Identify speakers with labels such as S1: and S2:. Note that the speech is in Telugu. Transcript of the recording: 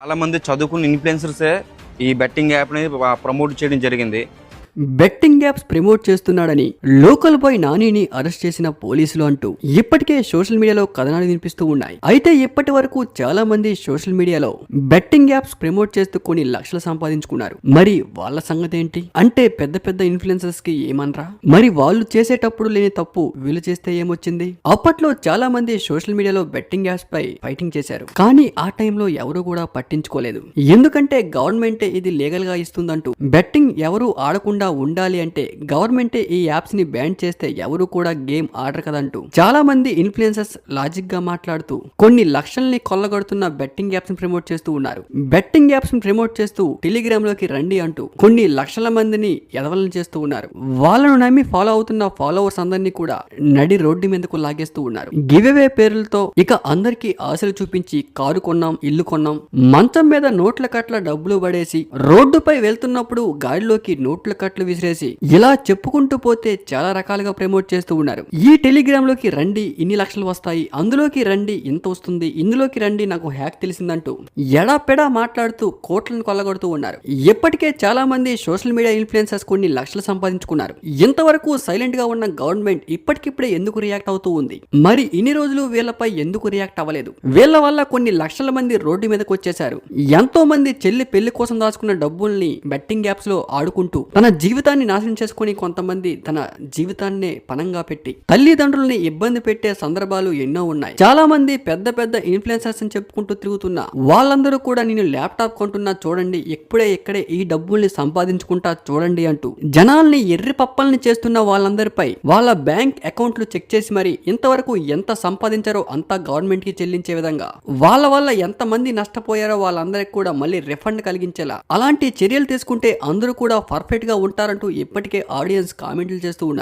S1: చాలా మంది చదువుకున్న ఇన్‌ఫ్లుయెన్సర్సే ఈ బెట్టింగ్ యాప్‌ని ప్రమోట్ చేయడం జరిగింది.
S2: బెట్టింగ్ యాప్స్ ప్రమోట్ చేస్తున్నాడని లోకల్ బాయ్ నానిని అరెస్ట్ చేసిన పోలీసులు అంటూ ఇప్పటికే సోషల్ మీడియాలో కథనాలు వినిపిస్తూ ఉన్నాయి. అయితే ఇప్పటి వరకు చాలా మంది సోషల్ మీడియాలో బెట్టింగ్ యాప్స్ ప్రమోట్ చేస్తూ కొన్ని లక్షలు సంపాదించుకున్నారు. మరి వాళ్ళ సంగతి ఏంటి అంటే పెద్ద పెద్ద ఇన్ఫ్లుయెన్సర్స్ కి ఏమనరా? మరి వాళ్ళు చేసేటప్పుడు లేని తప్పు వీళ్ళు చేస్తే ఏమొచ్చింది? అప్పట్లో చాలా మంది సోషల్ మీడియాలో బెట్టింగ్ యాప్స్ పై ఫైటింగ్ చేశారు. కానీ ఆ టైంలో ఎవరు కూడా పట్టించుకోలేదు. ఎందుకంటే గవర్నమెంటే ఇది లీగల్ గా ఇస్తుందంటూ బెట్టింగ్ ఎవరు ఆడకుండా ఉండాలి అంటే గవర్నమెంటే ఈ యాప్స్ ని బ్యాన్ చేస్తే ఎవరు కూడా గేమ్ ఆడరు కదంటూ చాలా మంది ఇన్ఫ్లుయెన్సర్స్ లాజిక్ గా మాట్లాడుతూ కొన్ని లక్షల్ని కొల్లగొడుతున్న బెట్టింగ్ యాప్స్ ని ప్రమోట్ చేస్తూ ఉన్నారు. బెట్టింగ్ యాప్స్ ని ప్రమోట్ చేస్తూ టెలిగ్రామ్ లోకి రండి అంటూ కొన్ని లక్షల మందిని ఎదవలను చేస్తూ ఉన్నారు. వాళ్ళను నమ్మి ఫాలో అవుతున్న ఫాలోవర్స్ అందరినీ కూడా నడి రోడ్డు మీదకు లాగేస్తూ ఉన్నారు. గివ్ అవే పేర్లతో ఇక అందరికీ ఆశలు చూపించి కారు కొన్నాం, ఇల్లు కొన్నాం, మంచం మీద నోట్ల కట్ల డబ్బులు పడేసి రోడ్డుపై వెళ్తున్నప్పుడు గాడిలోకి నోట్ల కట్లు విసిరేసి ఇలా చెప్పుకుంటూ పోతే చాలా రకాలుగా ప్రమోట్ చేస్తూ ఉన్నారు. ఈ టెలిగ్రామ్ లోకి రండి ఇన్ని లక్షలు వస్తాయి, అందులోకి రండి ఇంత వస్తుంది, ఇందులోకి రండి నాకు హ్యాక్ తెలిసిందంటూ ఎడాపెడా మాట్లాడుతూ కోట్లను కొల్లగొడుతూ ఉన్నారు. ఇప్పటికే చాలా మంది సోషల్ మీడియా ఇన్ఫ్లుయెన్సర్స్ కొన్ని లక్షలు సంపాదించుకున్నారు. ఇంతవరకు సైలెంట్ గా ఉన్న గవర్నమెంట్ ఇప్పటికిప్పుడే ఎందుకు రియాక్ట్ అవుతూ ఉంది? మరి ఇన్ని రోజులు వీళ్ళపై ఎందుకు రియాక్ట్ అవ్వలేదు? వీళ్ళ వల్ల కొన్ని లక్షల మంది రోడ్డు మీదకి వచ్చేశారు. ఎంతో మంది చెల్లి పెళ్లి కోసం దాచుకున్న డబ్బుల్ని బెట్టింగ్ యాప్స్ లో ఆడుకుంటూ తన జీవితాన్ని నాశనం చేసుకుని కొంతమంది తన జీవితాన్నే పణంగా పెట్టి తల్లిదండ్రుల్ని ఇబ్బంది పెట్టే సందర్భాలు ఎన్నో ఉన్నాయి. చాలా మంది పెద్ద పెద్ద ఇన్ఫ్లుయెన్సర్స్ అని చెప్పుకుంటూ తిరుగుతున్నా వాళ్ళందరూ కూడా నేను ల్యాప్టాప్ కొంటున్నా చూడండి, ఇక్కడే ఈ డబ్బుల్ని సంపాదించుకుంటా చూడండి అంటూ జనాల్ని ఎర్రి పప్పల్ని చేస్తున్న వాళ్ళందరిపై వాళ్ళ బ్యాంక్ అకౌంట్లు చెక్ చేసి మరి ఇంతవరకు ఎంత సంపాదించారో అంతా గవర్నమెంట్ కి చెల్లించే విధంగా వాళ్ళ వల్ల ఎంత మంది నష్టపోయారో వాళ్ళందరికీ కూడా మళ్ళీ రిఫండ్ కలిగించేలా అలాంటి చర్యలు తీసుకుంటే అందరూ కూడా పర్ఫెక్ట్ గా ఉంటారంటూ ఇప్పటికే ఆడియన్స్ కామెంట్లు చేస్తూ ఉన్నారు.